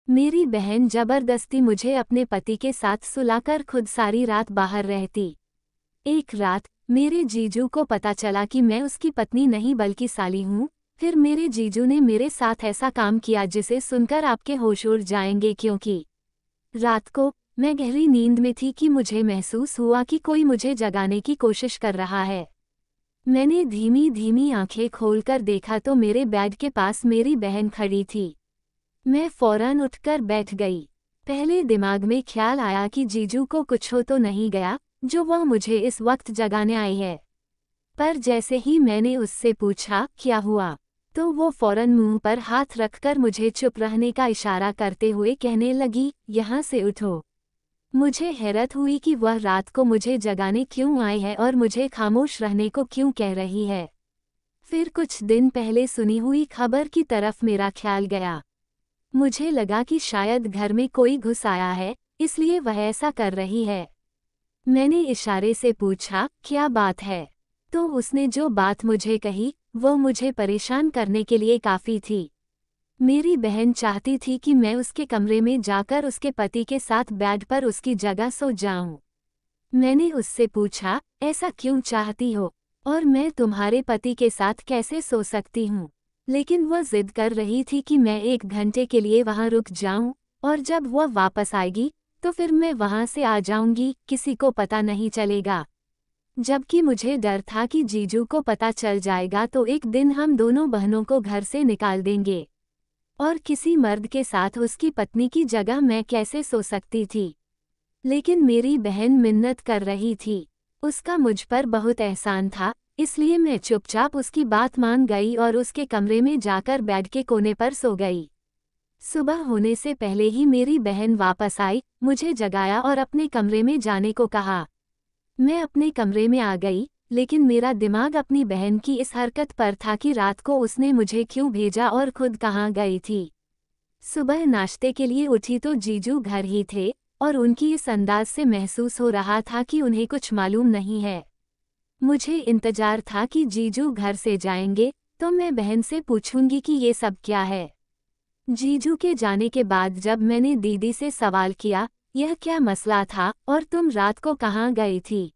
मेरी बहन जबरदस्ती मुझे अपने पति के साथ सुलाकर खुद सारी रात बाहर रहती। एक रात मेरे जीजू को पता चला कि मैं उसकी पत्नी नहीं बल्कि साली हूँ। फिर मेरे जीजू ने मेरे साथ ऐसा काम किया जिसे सुनकर आपके होश उड़ जाएंगे, क्योंकि रात को मैं गहरी नींद में थी कि मुझे महसूस हुआ कि कोई मुझे जगाने की कोशिश कर रहा है। मैंने धीमी धीमी आंखें खोलकर देखा तो मेरे बेड के पास मेरी बहन खड़ी थी। मैं फौरन उठकर बैठ गई। पहले दिमाग में ख्याल आया कि जीजू को कुछ हो तो नहीं गया जो वह मुझे इस वक्त जगाने आई है। पर जैसे ही मैंने उससे पूछा क्या हुआ, तो वो फौरन मुंह पर हाथ रखकर मुझे चुप रहने का इशारा करते हुए कहने लगी, यहाँ से उठो। मुझे हैरत हुई कि वह रात को मुझे जगाने क्यों आई है और मुझे खामोश रहने को क्यों कह रही है। फिर कुछ दिन पहले सुनी हुई खबर की तरफ मेरा ख्याल गया। मुझे लगा कि शायद घर में कोई घुस आया है, इसलिए वह ऐसा कर रही है। मैंने इशारे से पूछा, क्या बात है? तो उसने जो बात मुझे कही वो मुझे परेशान करने के लिए काफ़ी थी। मेरी बहन चाहती थी कि मैं उसके कमरे में जाकर उसके पति के साथ बेड पर उसकी जगह सो जाऊं। मैंने उससे पूछा, ऐसा क्यों चाहती हो और मैं तुम्हारे पति के साथ कैसे सो सकती हूँ? लेकिन वह जिद कर रही थी कि मैं 1 घंटे के लिए वहाँ रुक जाऊं और जब वह वापस आएगी तो फिर मैं वहाँ से आ जाऊंगी, किसी को पता नहीं चलेगा। जबकि मुझे डर था कि जीजू को पता चल जाएगा तो एक दिन हम दोनों बहनों को घर से निकाल देंगे और किसी मर्द के साथ उसकी पत्नी की जगह मैं कैसे सो सकती थी। लेकिन मेरी बहन मिन्नत कर रही थी। उसका मुझ पर बहुत एहसान था, इसलिए मैं चुपचाप उसकी बात मान गई और उसके कमरे में जाकर बेड के कोने पर सो गई। सुबह होने से पहले ही मेरी बहन वापस आई, मुझे जगाया और अपने कमरे में जाने को कहा। मैं अपने कमरे में आ गई, लेकिन मेरा दिमाग अपनी बहन की इस हरकत पर था कि रात को उसने मुझे क्यों भेजा और खुद कहाँ गई थी। सुबह नाश्ते के लिए उठी तो जीजू घर ही थे और उनकी इस अंदाज से महसूस हो रहा था कि उन्हें कुछ मालूम नहीं है। मुझे इंतजार था कि जीजू घर से जाएंगे तो मैं बहन से पूछूंगी कि ये सब क्या है। जीजू के जाने के बाद जब मैंने दीदी से सवाल किया, यह क्या मसला था और तुम रात को कहाँ गई थी,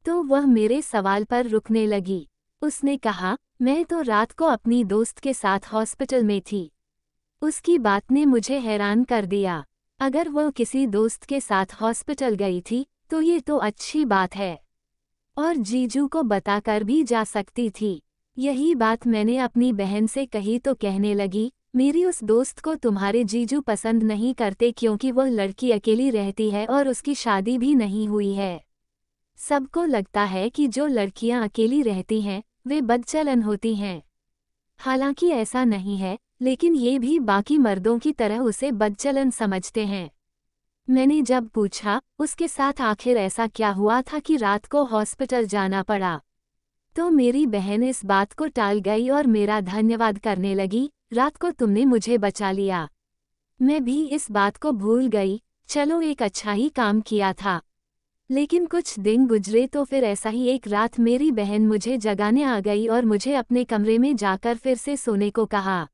तो वह मेरे सवाल पर रुकने लगी। उसने कहा, मैं तो रात को अपनी दोस्त के साथ हॉस्पिटल में थी। उसकी बात ने मुझे हैरान कर दिया। अगर वह किसी दोस्त के साथ हॉस्पिटल गई थी तो ये तो अच्छी बात है और जीजू को बताकर भी जा सकती थी। यही बात मैंने अपनी बहन से कही तो कहने लगी, मेरी उस दोस्त को तुम्हारे जीजू पसंद नहीं करते क्योंकि वह लड़की अकेली रहती है और उसकी शादी भी नहीं हुई है। सबको लगता है कि जो लड़कियां अकेली रहती हैं वे बदचलन होती हैं। हालांकि ऐसा नहीं है, लेकिन ये भी बाकी मर्दों की तरह उसे बदचलन समझते हैं। मैंने जब पूछा उसके साथ आखिर ऐसा क्या हुआ था कि रात को हॉस्पिटल जाना पड़ा, तो मेरी बहन इस बात को टाल गई और मेरा धन्यवाद करने लगी, रात को तुमने मुझे बचा लिया। मैं भी इस बात को भूल गई, चलो एक अच्छा ही काम किया था। लेकिन कुछ दिन गुजरे तो फिर ऐसा ही एक रात मेरी बहन मुझे जगाने आ गई और मुझे अपने कमरे में जाकर फिर से सोने को कहा।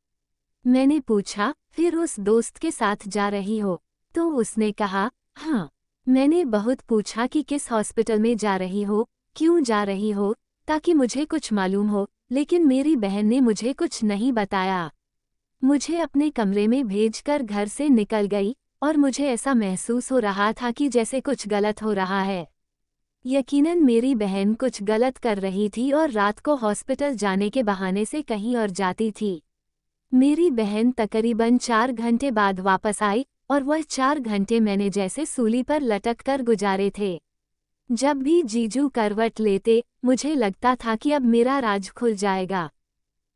मैंने पूछा, फिर उस दोस्त के साथ जा रही हो? तो उसने कहा, हाँ। मैंने बहुत पूछा कि किस हॉस्पिटल में जा रही हो, क्यों जा रही हो, ताकि मुझे कुछ मालूम हो, लेकिन मेरी बहन ने मुझे कुछ नहीं बताया। मुझे अपने कमरे में भेजकर घर से निकल गई और मुझे ऐसा महसूस हो रहा था कि जैसे कुछ गलत हो रहा है। यकीनन मेरी बहन कुछ गलत कर रही थी और रात को हॉस्पिटल जाने के बहाने से कहीं और जाती थी। मेरी बहन तकरीबन 4 घंटे बाद वापस आई और वह 4 घंटे मैंने जैसे सूली पर लटक कर गुजारे थे। जब भी जीजू करवट लेते मुझे लगता था कि अब मेरा राज खुल जाएगा।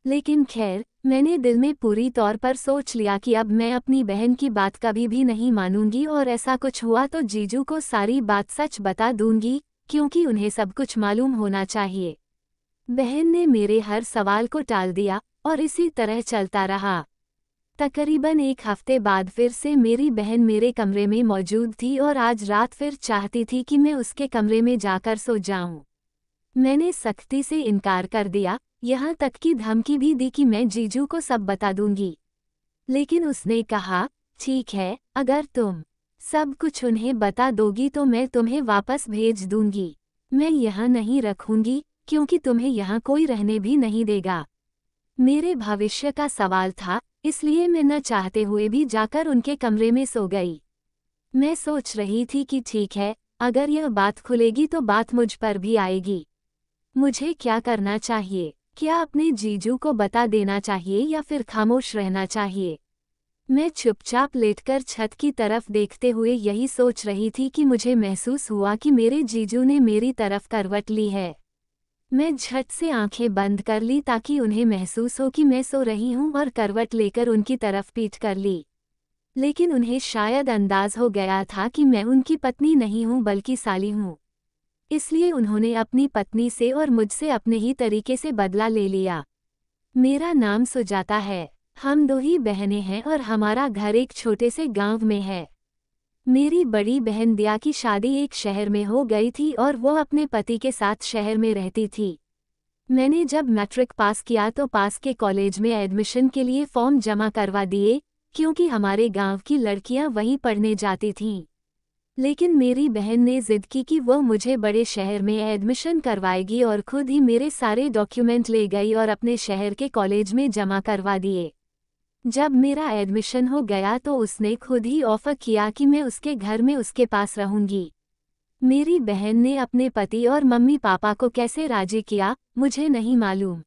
लेकिन खैर, मैंने दिल में पूरी तौर पर सोच लिया कि अब मैं अपनी बहन की बात कभी भी नहीं मानूंगी और ऐसा कुछ हुआ तो जीजू को सारी बात सच बता दूंगी, क्योंकि उन्हें सब कुछ मालूम होना चाहिए। बहन ने मेरे हर सवाल को टाल दिया और इसी तरह चलता रहा। तकरीबन 1 हफ्ते बाद फिर से मेरी बहन मेरे कमरे में मौजूद थी और आज रात फिर चाहती थी कि मैं उसके कमरे में जाकर सो जाऊं। मैंने सख्ती से इनकार कर दिया, यहाँ तक कि धमकी भी दी कि मैं जीजू को सब बता दूंगी। लेकिन उसने कहा, ठीक है, अगर तुम सब कुछ उन्हें बता दोगी तो मैं तुम्हें वापस भेज दूंगी। मैं यहाँ नहीं रखूंगी, क्योंकि तुम्हें यहाँ कोई रहने भी नहीं देगा। मेरे भविष्य का सवाल था, इसलिए मैं न चाहते हुए भी जाकर उनके कमरे में सो गई। मैं सोच रही थी कि ठीक है, अगर यह बात खुलेगी तो बात मुझ पर भी आएगी। मुझे क्या करना चाहिए? क्या अपने जीजू को बता देना चाहिए या फिर खामोश रहना चाहिए? मैं चुपचाप लेटकर छत की तरफ देखते हुए यही सोच रही थी कि मुझे महसूस हुआ कि मेरे जीजू ने मेरी तरफ करवट ली है। मैं झट से आंखें बंद कर ली ताकि उन्हें महसूस हो कि मैं सो रही हूं और करवट लेकर उनकी तरफ पीठ कर ली। लेकिन उन्हें शायद अंदाज हो गया था कि मैं उनकी पत्नी नहीं हूं बल्कि साली हूं। इसलिए उन्होंने अपनी पत्नी से और मुझसे अपने ही तरीके से बदला ले लिया। मेरा नाम सुजाता है। हम दो ही बहनें हैं और हमारा घर एक छोटे से गांव में है। मेरी बड़ी बहन दिया की शादी एक शहर में हो गई थी और वो अपने पति के साथ शहर में रहती थी। मैंने जब मैट्रिक पास किया तो पास के कॉलेज में एडमिशन के लिए फॉर्म जमा करवा दिए, क्योंकि हमारे गांव की लड़कियां वहीं पढ़ने जाती थीं। लेकिन मेरी बहन ने जिद की कि वो मुझे बड़े शहर में एडमिशन करवाएगी और खुद ही मेरे सारे डॉक्यूमेंट ले गई और अपने शहर के कॉलेज में जमा करवा दिए। जब मेरा एडमिशन हो गया तो उसने खुद ही ऑफर किया कि मैं उसके घर में उसके पास रहूंगी। मेरी बहन ने अपने पति और मम्मी पापा को कैसे राजी किया, मुझे नहीं मालूम।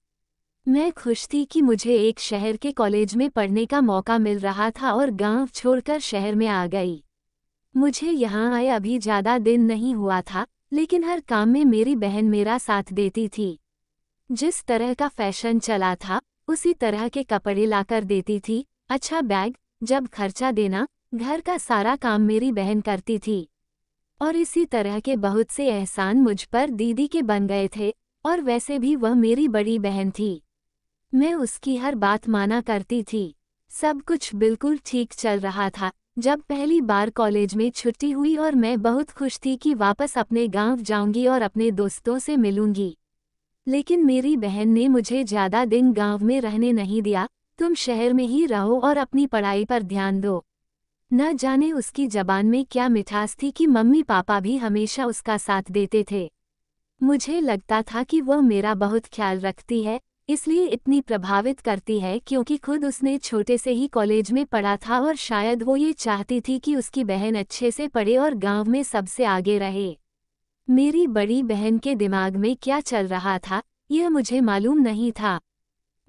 मैं खुश थी कि मुझे एक शहर के कॉलेज में पढ़ने का मौका मिल रहा था और गांव छोड़कर शहर में आ गई। मुझे यहाँ आए अभी ज़्यादा दिन नहीं हुआ था, लेकिन हर काम में मेरी बहन मेरा साथ देती थी। जिस तरह का फैशन चला था, उसी तरह के कपड़े लाकर देती थी। अच्छा बैग, जब खर्चा देना, घर का सारा काम मेरी बहन करती थी। और इसी तरह के बहुत से एहसान मुझ पर दीदी के बन गए थे, और वैसे भी वह मेरी बड़ी बहन थी। मैं उसकी हर बात माना करती थी। सब कुछ बिल्कुल ठीक चल रहा था जब पहली बार कॉलेज में छुट्टी हुई और मैं बहुत खुश थी कि वापस अपने गांव जाऊंगी और अपने दोस्तों से मिलूंगी। लेकिन मेरी बहन ने मुझे ज़्यादा दिन गांव में रहने नहीं दिया। तुम शहर में ही रहो और अपनी पढ़ाई पर ध्यान दो। न जाने उसकी जबान में क्या मिठास थी कि मम्मी पापा भी हमेशा उसका साथ देते थे। मुझे लगता था कि वह मेरा बहुत ख्याल रखती है, इसलिए इतनी प्रभावित करती है क्योंकि खुद उसने छोटे से ही कॉलेज में पढ़ा था और शायद वो ये चाहती थी कि उसकी बहन अच्छे से पढ़े और गांव में सबसे आगे रहे। मेरी बड़ी बहन के दिमाग में क्या चल रहा था, यह मुझे मालूम नहीं था।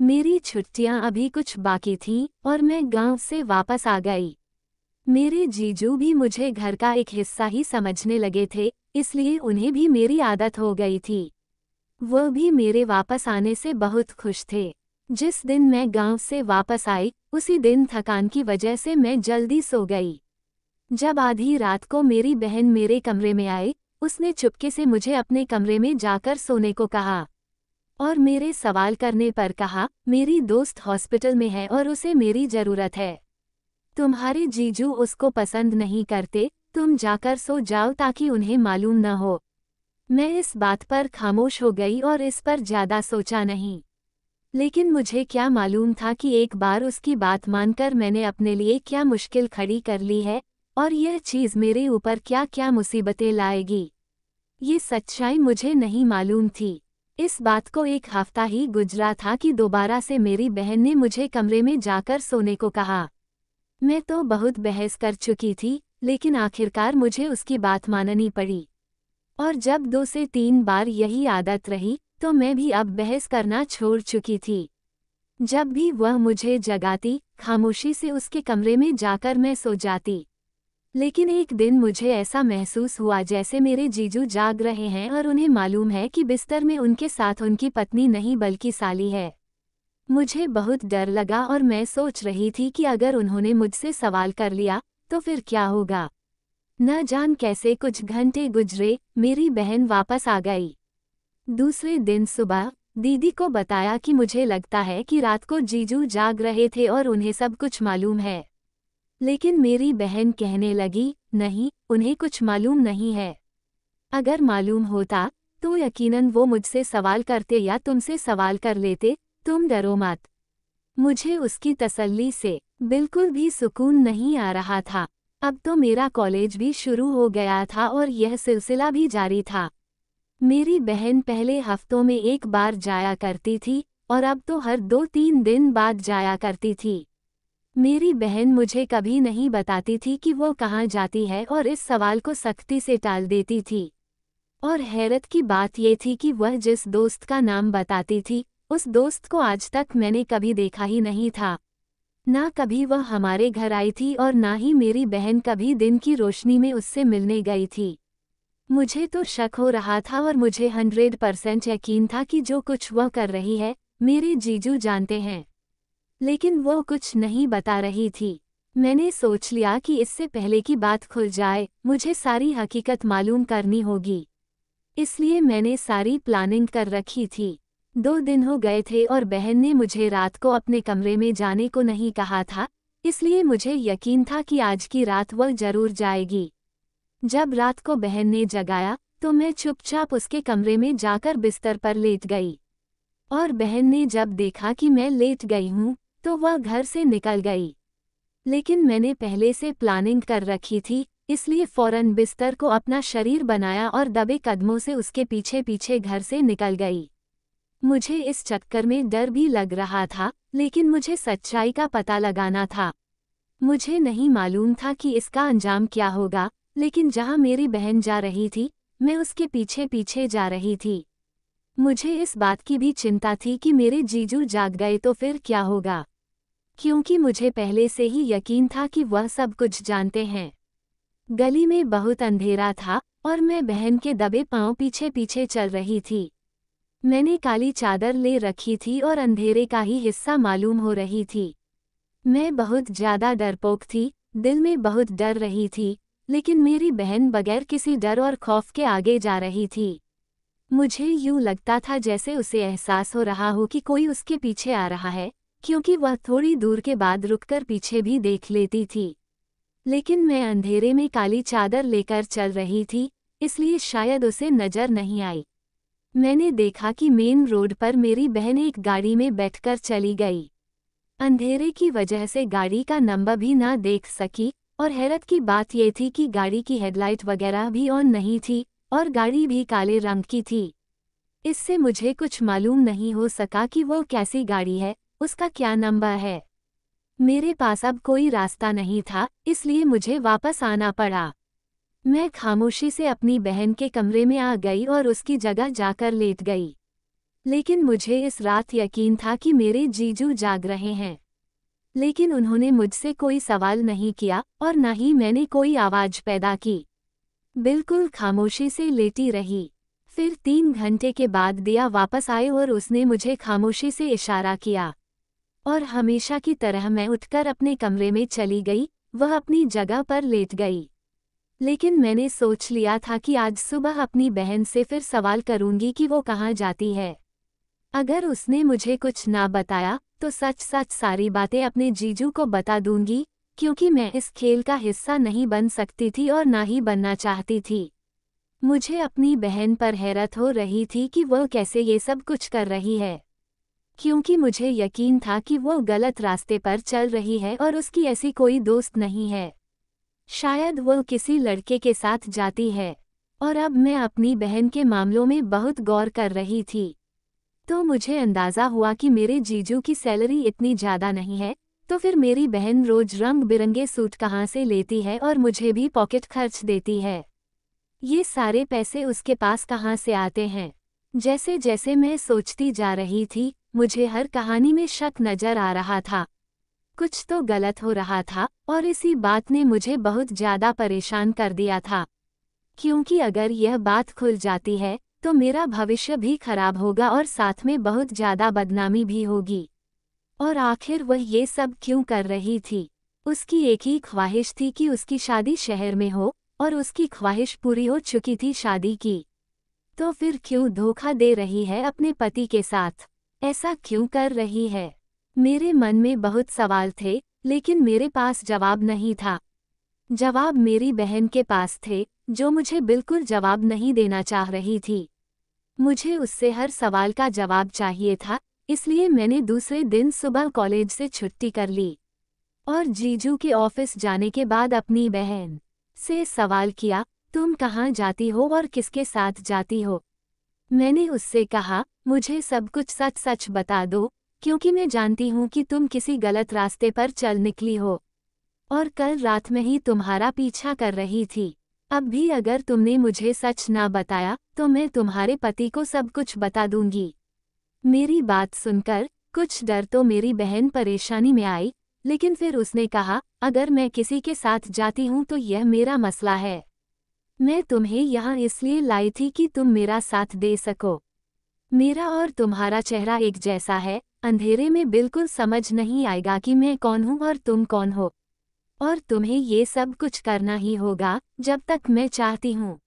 मेरी छुट्टियां अभी कुछ बाकी थीं और मैं गांव से वापस आ गई। मेरे जीजू भी मुझे घर का एक हिस्सा ही समझने लगे थे, इसलिए उन्हें भी मेरी आदत हो गई थी। वह भी मेरे वापस आने से बहुत खुश थे। जिस दिन मैं गांव से वापस आई, उसी दिन थकान की वजह से मैं जल्दी सो गई। जब आधी रात को मेरी बहन मेरे कमरे में आई, उसने चुपके से मुझे अपने कमरे में जाकर सोने को कहा और मेरे सवाल करने पर कहा, मेरी दोस्त हॉस्पिटल में है और उसे मेरी ज़रूरत है। तुम्हारे जीजू उसको पसंद नहीं करते, तुम जाकर सो जाओ ताकि उन्हें मालूम न हो। मैं इस बात पर खामोश हो गई और इस पर ज़्यादा सोचा नहीं। लेकिन मुझे क्या मालूम था कि एक बार उसकी बात मानकर मैंने अपने लिए क्या मुश्किल खड़ी कर ली है और यह चीज़ मेरे ऊपर क्या क्या मुसीबतें लाएगी। ये सच्चाई मुझे नहीं मालूम थी। इस बात को एक हफ्ता ही गुजरा था कि दोबारा से मेरी बहन ने मुझे कमरे में जाकर सोने को कहा। मैं तो बहुत बहस कर चुकी थी, लेकिन आखिरकार मुझे उसकी बात माननी पड़ी। और जब 2 से 3 बार यही आदत रही, तो मैं भी अब बहस करना छोड़ चुकी थी। जब भी वह मुझे जगाती, खामोशी से उसके कमरे में जाकर मैं सो जाती। लेकिन एक दिन मुझे ऐसा महसूस हुआ जैसे मेरे जीजू जाग रहे हैं और उन्हें मालूम है कि बिस्तर में उनके साथ उनकी पत्नी नहीं बल्कि साली है। मुझे बहुत डर लगा और मैं सोच रही थी कि अगर उन्होंने मुझसे सवाल कर लिया, तो फिर क्या होगा। न जान कैसे कुछ घंटे गुजरे, मेरी बहन वापस आ गई। दूसरे दिन सुबह दीदी को बताया कि मुझे लगता है कि रात को जीजू जाग रहे थे और उन्हें सब कुछ मालूम है। लेकिन मेरी बहन कहने लगी, नहीं, उन्हें कुछ मालूम नहीं है। अगर मालूम होता, तो यकीनन वो मुझसे सवाल करते या तुमसे सवाल कर लेते, तुम डरो मत। मुझे उसकी तसल्ली से बिल्कुल भी सुकून नहीं आ रहा था। अब तो मेरा कॉलेज भी शुरू हो गया था और यह सिलसिला भी जारी था। मेरी बहन पहले हफ्तों में एक बार जाया करती थी और अब तो हर 2-3 दिन बाद जाया करती थी। मेरी बहन मुझे कभी नहीं बताती थी कि वो कहाँ जाती है और इस सवाल को सख्ती से टाल देती थी। और हैरत की बात ये थी कि वह जिस दोस्त का नाम बताती थी, उस दोस्त को आज तक मैंने कभी देखा ही नहीं था। ना कभी वह हमारे घर आई थी और ना ही मेरी बहन कभी दिन की रोशनी में उससे मिलने गई थी। मुझे तो शक हो रहा था और मुझे 100% यकीन था कि जो कुछ वह कर रही है, मेरे जीजू जानते हैं। लेकिन वो कुछ नहीं बता रही थी। मैंने सोच लिया कि इससे पहले कि बात खुल जाए, मुझे सारी हकीकत मालूम करनी होगी। इसलिए मैंने सारी प्लानिंग कर रखी थी। 2 दिन हो गए थे और बहन ने मुझे रात को अपने कमरे में जाने को नहीं कहा था, इसलिए मुझे यकीन था कि आज की रात वह जरूर जाएगी। जब रात को बहन ने जगाया, तो मैं चुपचाप उसके कमरे में जाकर बिस्तर पर लेट गई। और बहन ने जब देखा कि मैं लेट गई हूँ, तो वह घर से निकल गई। लेकिन मैंने पहले से प्लानिंग कर रखी थी, इसलिए फौरन बिस्तर को अपना शरीर बनाया और दबे कदमों से उसके पीछे पीछे घर से निकल गई। मुझे इस चक्कर में डर भी लग रहा था, लेकिन मुझे सच्चाई का पता लगाना था। मुझे नहीं मालूम था कि इसका अंजाम क्या होगा, लेकिन जहां मेरी बहन जा रही थी, मैं उसके पीछे पीछे जा रही थी। मुझे इस बात की भी चिंता थी कि मेरे जीजू जाग गए तो फिर क्या होगा, क्योंकि मुझे पहले से ही यकीन था कि वह सब कुछ जानते हैं। गली में बहुत अंधेरा था और मैं बहन के दबे पांव पीछे पीछे चल रही थी। मैंने काली चादर ले रखी थी और अंधेरे का ही हिस्सा मालूम हो रही थी। मैं बहुत ज्यादा डरपोक थी, दिल में बहुत डर रही थी, लेकिन मेरी बहन बगैर किसी डर और खौफ के आगे जा रही थी। मुझे यूं लगता था जैसे उसे एहसास हो रहा हो कि कोई उसके पीछे आ रहा है, क्योंकि वह थोड़ी दूर के बाद रुककर पीछे भी देख लेती थी। लेकिन मैं अंधेरे में काली चादर लेकर चल रही थी, इसलिए शायद उसे नजर नहीं आई। मैंने देखा कि मेन रोड पर मेरी बहन एक गाड़ी में बैठकर चली गई। अंधेरे की वजह से गाड़ी का नंबर भी ना देख सकी, और हैरत की बात यह थी कि गाड़ी की हेडलाइट वगैरह भी ऑन नहीं थी और गाड़ी भी काले रंग की थी। इससे मुझे कुछ मालूम नहीं हो सका कि वो कैसी गाड़ी है, उसका क्या नंबर है। मेरे पास अब कोई रास्ता नहीं था, इसलिए मुझे वापस आना पड़ा। मैं खामोशी से अपनी बहन के कमरे में आ गई और उसकी जगह जाकर लेट गई। लेकिन मुझे इस रात यकीन था कि मेरे जीजू जाग रहे हैं। लेकिन उन्होंने मुझसे कोई सवाल नहीं किया और न ही मैंने कोई आवाज पैदा की। बिल्कुल खामोशी से लेटी रही। फिर 3 घंटे के बाद दिया वापस आए और उसने मुझे खामोशी से इशारा किया। और हमेशा की तरह मैं उठकर अपने कमरे में चली गई, वह अपनी जगह पर लेट गई। लेकिन मैंने सोच लिया था कि आज सुबह अपनी बहन से फिर सवाल करूंगी कि वो कहाँ जाती है। अगर उसने मुझे कुछ ना बताया, तो सच सच सारी बातें अपने जीजू को बता दूंगी, क्योंकि मैं इस खेल का हिस्सा नहीं बन सकती थी और ना ही बनना चाहती थी। मुझे अपनी बहन पर हैरत हो रही थी कि वह कैसे ये सब कुछ कर रही है, क्योंकि मुझे यकीन था कि वो गलत रास्ते पर चल रही है और उसकी ऐसी कोई दोस्त नहीं है। शायद वो किसी लड़के के साथ जाती है। और अब मैं अपनी बहन के मामलों में बहुत गौर कर रही थी। तो मुझे अंदाज़ा हुआ कि मेरे जीजू की सैलरी इतनी ज़्यादा नहीं है, तो फिर मेरी बहन रोज रंग बिरंगे सूट कहाँ से लेती है और मुझे भी पॉकेट खर्च देती है। ये सारे पैसे उसके पास कहाँ से आते हैं? जैसे जैसे मैं सोचती जा रही थी, मुझे हर कहानी में शक नजर आ रहा था। कुछ तो गलत हो रहा था और इसी बात ने मुझे बहुत ज़्यादा परेशान कर दिया था। क्योंकि अगर यह बात खुल जाती है, तो मेरा भविष्य भी खराब होगा और साथ में बहुत ज़्यादा बदनामी भी होगी। और आखिर वह ये सब क्यों कर रही थी? उसकी एक ही ख्वाहिश थी कि उसकी शादी शहर में हो, और उसकी ख्वाहिश पूरी हो चुकी थी शादी की। तो फिर क्यों धोखा दे रही है अपने पति के साथ? ऐसा क्यों कर रही है? मेरे मन में बहुत सवाल थे, लेकिन मेरे पास जवाब नहीं था। जवाब मेरी बहन के पास थे, जो मुझे बिल्कुल जवाब नहीं देना चाह रही थी। मुझे उससे हर सवाल का जवाब चाहिए था, इसलिए मैंने दूसरे दिन सुबह कॉलेज से छुट्टी कर ली और जीजू के ऑफिस जाने के बाद अपनी बहन से सवाल किया, तुम कहाँ जाती हो और किसके साथ जाती हो? मैंने उससे कहा, मुझे सब कुछ सच सच बता दो, क्योंकि मैं जानती हूँ कि तुम किसी गलत रास्ते पर चल निकली हो और कल रात में ही तुम्हारा पीछा कर रही थी। अब भी अगर तुमने मुझे सच ना बताया तो मैं तुम्हारे पति को सब कुछ बता दूंगी। मेरी बात सुनकर कुछ डर तो मेरी बहन परेशानी में आई, लेकिन फिर उसने कहा, अगर मैं किसी के साथ जाती हूँ तो यह मेरा मसला है। मैं तुम्हें यहाँ इसलिए लाई थी कि तुम मेरा साथ दे सको। मेरा और तुम्हारा चेहरा एक जैसा है, अंधेरे में बिल्कुल समझ नहीं आएगा कि मैं कौन हूँ और तुम कौन हो। और तुम्हें ये सब कुछ करना ही होगा जब तक मैं चाहती हूँ।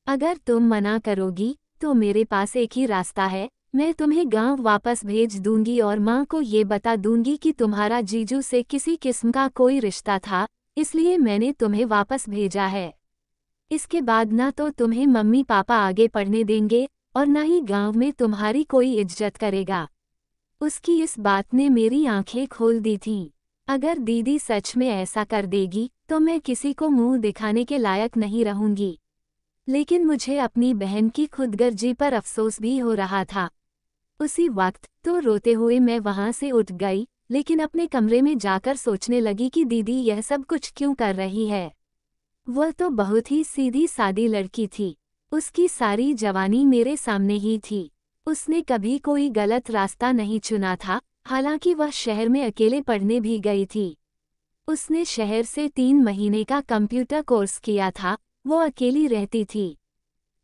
अगर तुम मना करोगी तो मेरे पास एक ही रास्ता है, मैं तुम्हें गांव वापस भेज दूंगी और माँ को ये बता दूंगी कि तुम्हारा जीजू से किसी किस्म का कोई रिश्ता था, इसलिए मैंने तुम्हें वापस भेजा है। इसके बाद ना तो तुम्हें मम्मी पापा आगे पढ़ने देंगे और ना ही गांव में तुम्हारी कोई इज्जत करेगा। उसकी इस बात ने मेरी आंखें खोल दी थीं। अगर दीदी सच में ऐसा कर देगी तो मैं किसी को मुंह दिखाने के लायक नहीं रहूंगी। लेकिन मुझे अपनी बहन की खुदगर्जी पर अफसोस भी हो रहा था। उसी वक्त तो रोते हुए मैं वहां से उठ गई, लेकिन अपने कमरे में जाकर सोचने लगी कि दीदी यह सब कुछ क्यों कर रही है। वह तो बहुत ही सीधी सादी लड़की थी। उसकी सारी जवानी मेरे सामने ही थी। उसने कभी कोई गलत रास्ता नहीं चुना था, हालांकि वह शहर में अकेले पढ़ने भी गई थी। उसने शहर से 3 महीने का कंप्यूटर कोर्स किया था। वो अकेली रहती थी,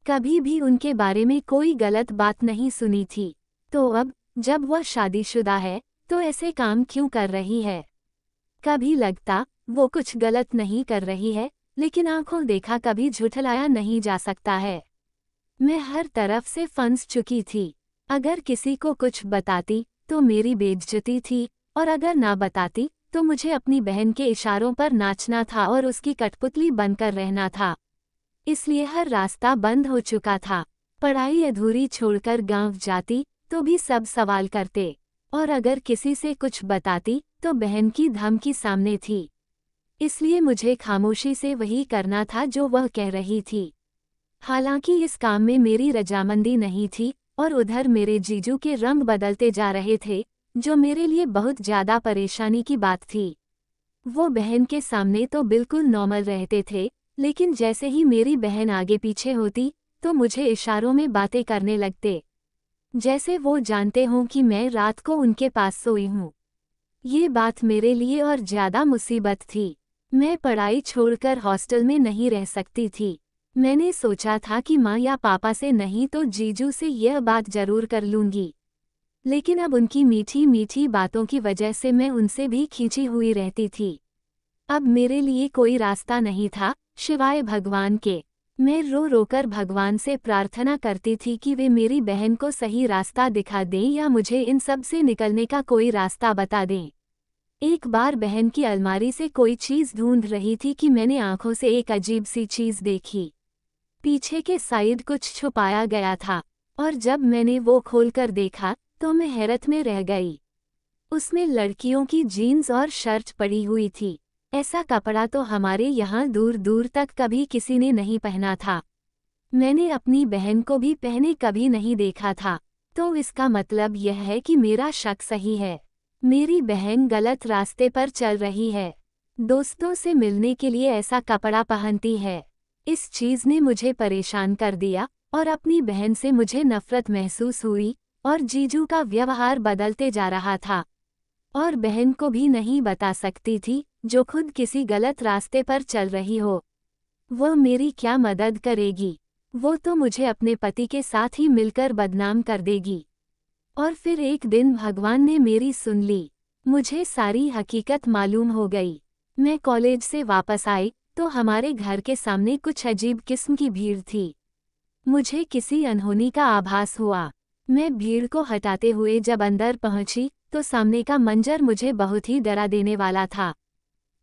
कभी भी उनके बारे में कोई गलत बात नहीं सुनी थी। तो अब जब वह शादीशुदा है तो ऐसे काम क्यों कर रही है? कभी लगता वो कुछ गलत नहीं कर रही है, लेकिन आंखों देखा कभी झुठलाया नहीं जा सकता है। मैं हर तरफ से फंस चुकी थी। अगर किसी को कुछ बताती तो मेरी बेइज्जती थी, और अगर ना बताती तो मुझे अपनी बहन के इशारों पर नाचना था और उसकी कठपुतली बनकर रहना था। इसलिए हर रास्ता बंद हो चुका था। पढ़ाई अधूरी छोड़कर गांव जाती तो भी सब सवाल करते, और अगर किसी से कुछ बताती तो बहन की धमकी सामने थी। इसलिए मुझे खामोशी से वही करना था जो वह कह रही थी। हालांकि इस काम में मेरी रजामंदी नहीं थी, और उधर मेरे जीजू के रंग बदलते जा रहे थे, जो मेरे लिए बहुत ज्यादा परेशानी की बात थी। वो बहन के सामने तो बिल्कुल नॉर्मल रहते थे, लेकिन जैसे ही मेरी बहन आगे पीछे होती तो मुझे इशारों में बातें करने लगते, जैसे वो जानते हों कि मैं रात को उनके पास सोई हूँ। ये बात मेरे लिए और ज्यादा मुसीबत थी। मैं पढ़ाई छोड़कर हॉस्टल में नहीं रह सकती थी। मैंने सोचा था कि माँ या पापा से नहीं तो जीजू से यह बात जरूर कर लूंगी, लेकिन अब उनकी मीठी मीठी बातों की वजह से मैं उनसे भी खींची हुई रहती थी। अब मेरे लिए कोई रास्ता नहीं था सिवाय भगवान के। मैं रो रोकर भगवान से प्रार्थना करती थी कि वे मेरी बहन को सही रास्ता दिखा दें या मुझे इन सब से निकलने का कोई रास्ता बता दें। एक बार बहन की अलमारी से कोई चीज़ ढूंढ रही थी कि मैंने आंखों से एक अजीब सी चीज़ देखी। पीछे के साइड कुछ छुपाया गया था, और जब मैंने वो खोलकर देखा तो मैं हैरत में रह गई। उसमें लड़कियों की जीन्स और शर्ट पड़ी हुई थी। ऐसा कपड़ा तो हमारे यहाँ दूर दूर तक कभी किसी ने नहीं पहना था। मैंने अपनी बहन को भी पहने कभी नहीं देखा था। तो इसका मतलब यह है कि मेरा शक सही है। मेरी बहन गलत रास्ते पर चल रही है। दोस्तों से मिलने के लिए ऐसा कपड़ा पहनती है। इस चीज़ ने मुझे परेशान कर दिया, और अपनी बहन से मुझे नफरत महसूस हुई, और जीजू का व्यवहार बदलते जा रहा था। और बहन को भी नहीं बता सकती थी, जो खुद किसी गलत रास्ते पर चल रही हो। वह मेरी क्या मदद करेगी? वो तो मुझे अपने पति के साथ ही मिलकर बदनाम कर देगी। और फिर एक दिन भगवान ने मेरी सुन ली। मुझे सारी हकीकत मालूम हो गई। मैं कॉलेज से वापस आई तो हमारे घर के सामने कुछ अजीब किस्म की भीड़ थी। मुझे किसी अनहोनी का आभास हुआ। मैं भीड़ को हटाते हुए जब अंदर पहुंची तो सामने का मंजर मुझे बहुत ही डरा देने वाला था।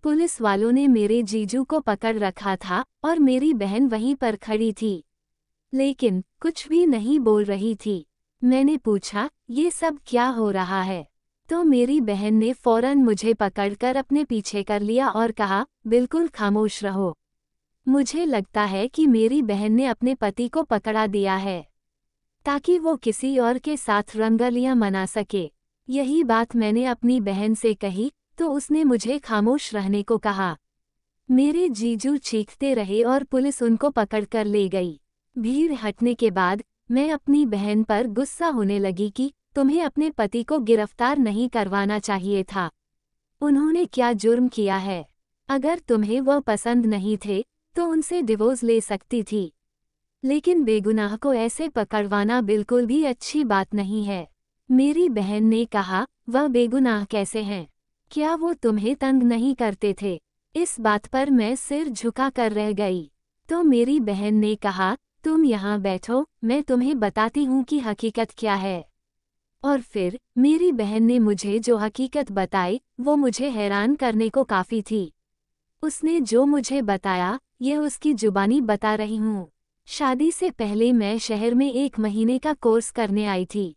पुलिस वालों ने मेरे जीजू को पकड़ रखा था और मेरी बहन वहीं पर खड़ी थी, लेकिन कुछ भी नहीं बोल रही थी। मैंने पूछा, ये सब क्या हो रहा है? तो मेरी बहन ने फौरन मुझे पकड़कर अपने पीछे कर लिया और कहा, बिल्कुल खामोश रहो। मुझे लगता है कि मेरी बहन ने अपने पति को पकड़ा दिया है ताकि वो किसी और के साथ रंगलियां मना सके। यही बात मैंने अपनी बहन से कही तो उसने मुझे खामोश रहने को कहा। मेरे जीजू चीखते रहे और पुलिस उनको पकड़कर ले गई। भीड़ हटने के बाद मैं अपनी बहन पर गुस्सा होने लगी कि तुम्हें अपने पति को गिरफ्तार नहीं करवाना चाहिए था। उन्होंने क्या जुर्म किया है? अगर तुम्हें वह पसंद नहीं थे तो उनसे डिवोर्स ले सकती थी, लेकिन बेगुनाह को ऐसे पकड़वाना बिल्कुल भी अच्छी बात नहीं है। मेरी बहन ने कहा, वह बेगुनाह कैसे हैं? क्या वो तुम्हें तंग नहीं करते थे? इस बात पर मैं सिर झुका कर रह गई। तो मेरी बहन ने कहा, तुम यहाँ बैठो, मैं तुम्हें बताती हूँ कि हकीकत क्या है। और फिर मेरी बहन ने मुझे जो हकीकत बताई वो मुझे हैरान करने को काफ़ी थी। उसने जो मुझे बताया यह उसकी जुबानी बता रही हूँ। शादी से पहले मैं शहर में 1 महीने का कोर्स करने आई थी।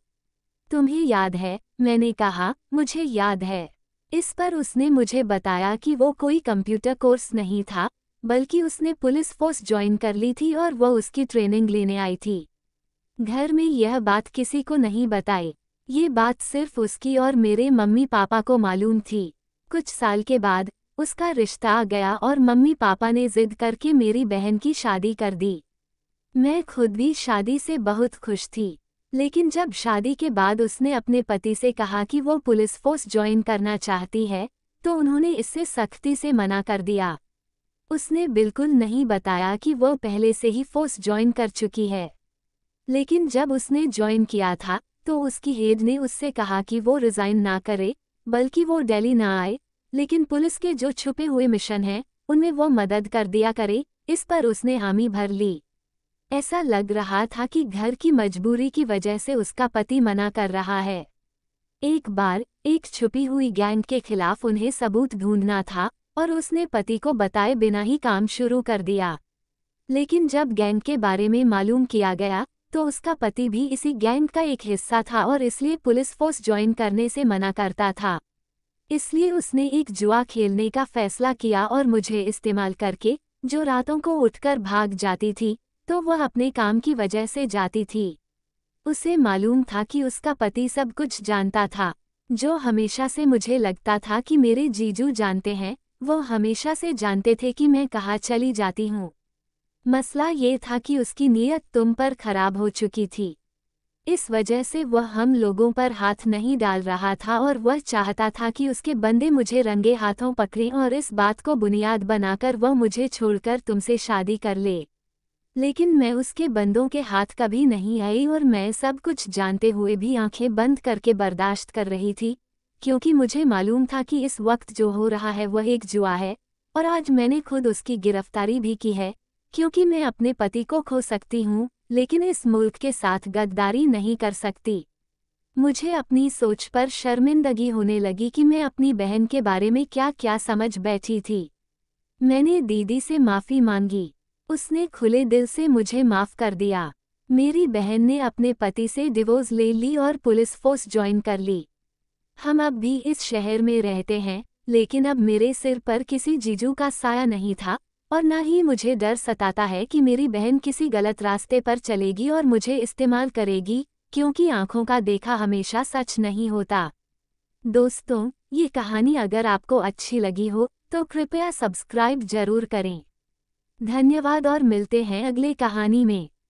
तुम्हें याद है? मैंने कहा, मुझे याद है। इस पर उसने मुझे बताया कि वो कोई कंप्यूटर कोर्स नहीं था, बल्कि उसने पुलिस फोर्स ज्वाइन कर ली थी और वो उसकी ट्रेनिंग लेने आई थी। घर में यह बात किसी को नहीं बताई। ये बात सिर्फ उसकी और मेरे मम्मी पापा को मालूम थी। कुछ साल के बाद उसका रिश्ता आ गया और मम्मी पापा ने जिद करके मेरी बहन की शादी कर दी। मैं खुद भी शादी से बहुत खुश थी, लेकिन जब शादी के बाद उसने अपने पति से कहा कि वो पुलिस फोर्स ज्वाइन करना चाहती है, तो उन्होंने इससे सख्ती से मना कर दिया। उसने बिल्कुल नहीं बताया कि वो पहले से ही फोर्स ज्वाइन कर चुकी है। लेकिन जब उसने ज्वाइन किया था तो उसकी हेड ने उससे कहा कि वो रिज़ाइन ना करे, बल्कि वो दिल्ली ना आए, लेकिन पुलिस के जो छुपे हुए मिशन हैं उनमें वो मदद कर दिया करे। इस पर उसने हामी भर ली। ऐसा लग रहा था कि घर की मजबूरी की वजह से उसका पति मना कर रहा है। एक बार एक छुपी हुई गैंग के खिलाफ उन्हें सबूत ढूंढना था और उसने पति को बताए बिना ही काम शुरू कर दिया। लेकिन जब गैंग के बारे में मालूम किया गया तो उसका पति भी इसी गैंग का एक हिस्सा था और इसलिए पुलिस फोर्स ज्वाइन करने से मना करता था। इसलिए उसने एक जुआ खेलने का फैसला किया और मुझे इस्तेमाल करके, जो रातों को उठकर भाग जाती थी तो वह अपने काम की वजह से जाती थी। उसे मालूम था कि उसका पति सब कुछ जानता था। जो हमेशा से मुझे लगता था कि मेरे जीजू जानते हैं, वो हमेशा से जानते थे कि मैं कहाँ चली जाती हूँ। मसला ये था कि उसकी नीयत तुम पर खराब हो चुकी थी। इस वजह से वह हम लोगों पर हाथ नहीं डाल रहा था और वह चाहता था कि उसके बंदे मुझे रंगे हाथों पकड़ें और इस बात को बुनियाद बनाकर वह मुझे छोड़कर तुमसे शादी कर ले। लेकिन मैं उसके बंदों के हाथ कभी नहीं आई और मैं सब कुछ जानते हुए भी आंखें बंद करके बर्दाश्त कर रही थी, क्योंकि मुझे मालूम था कि इस वक्त जो हो रहा है वह एक जुआ है। और आज मैंने खुद उसकी गिरफ्तारी भी की है, क्योंकि मैं अपने पति को खो सकती हूँ, लेकिन इस मुल्क के साथ गद्दारी नहीं कर सकती। मुझे अपनी सोच पर शर्मिंदगी होने लगी कि मैं अपनी बहन के बारे में क्या क्या समझ बैठी थी। मैंने दीदी से माफ़ी मांगी। उसने खुले दिल से मुझे माफ़ कर दिया। मेरी बहन ने अपने पति से डिवोर्स ले ली और पुलिस फोर्स ज्वाइन कर ली। हम अब भी इस शहर में रहते हैं, लेकिन अब मेरे सिर पर किसी जीजू का साया नहीं था और न ही मुझे डर सताता है कि मेरी बहन किसी गलत रास्ते पर चलेगी और मुझे इस्तेमाल करेगी, क्योंकि आंखों का देखा हमेशा सच नहीं होता। दोस्तों, ये कहानी अगर आपको अच्छी लगी हो तो कृपया सब्सक्राइब जरूर करें। धन्यवाद और मिलते हैं अगले कहानी में।